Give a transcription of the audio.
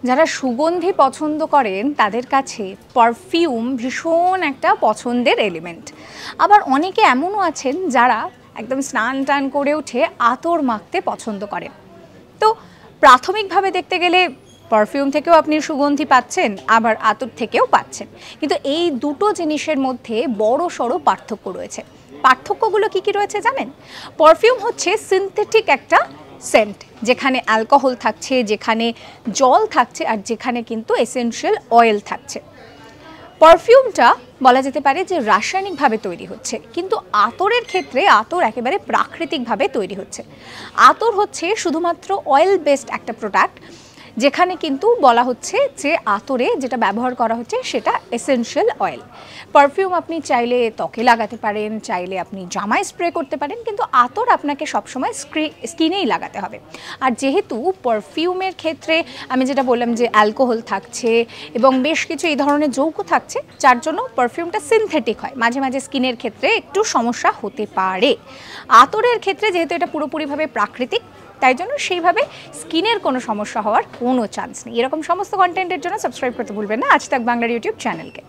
যারা সুগন্ধি পছন্দ করেন তাদের কাছে পারফিউম ভীষণ একটা পছন্দের এলিমেন্ট। আবার অনেকে এমনও আছেন যারা একদম স্নান টান করে উঠে আতর মাখতে পছন্দ করেন। তো প্রাথমিকভাবে দেখতে গেলে পারফিউম থেকেও আপনি সুগন্ধি পাচ্ছেন, আবার আতর থেকেও পাচ্ছেন, কিন্তু এই দুটো জিনিসের মধ্যে বড় সড়ো পার্থক্য রয়েছে। পার্থক্যগুলো কি কি রয়েছে জানেন? পারফিউম হচ্ছে সিনথেটিক একটা সেন্ট, যেখানে অ্যালকোহল থাকছে, যেখানে জল থাকছে, আর যেখানে কিন্তু এসেনশিয়াল অয়েল থাকছে। পারফিউমটা বলা যেতে পারে যে রাসায়নিকভাবে তৈরি হচ্ছে, কিন্তু আতরের ক্ষেত্রে আতর একেবারে প্রাকৃতিকভাবে তৈরি হচ্ছে। আতর হচ্ছে শুধুমাত্র অয়েল বেসড একটা প্রোডাক্ট, যেখানে কিন্তু বলা হচ্ছে যে আতরে যেটা ব্যবহার করা হচ্ছে সেটা এসেনশিয়াল অয়েল। পারফিউম আপনি চাইলে ত্বকে লাগাতে পারেন, চাইলে আপনি জামায় স্প্রে করতে পারেন, কিন্তু আতর আপনাকে সবসময় স্কিনেই লাগাতে হবে। আর যেহেতু পারফিউমের ক্ষেত্রে আমি যেটা বললাম যে অ্যালকোহল থাকছে এবং বেশ কিছু এই ধরনের যৌগ থাকছে, যার জন্য পারফিউমটা সিনথেটিক হয়, মাঝে মাঝে স্কিনের ক্ষেত্রে একটু সমস্যা হতে পারে। আতরের ক্ষেত্রে যেহেতু এটা পুরোপুরিভাবে প্রাকৃতিক, তাই জন্য সেইভাবে স্কিনের কোনো সমস্যা হওয়ার কোনো চান্স নেই। এরকম সমস্ত কন্টেন্টের জন্য সাবস্ক্রাইব করতে ভুলবেন না আজ তাক বাংলার ইউটিউব চ্যানেলকে।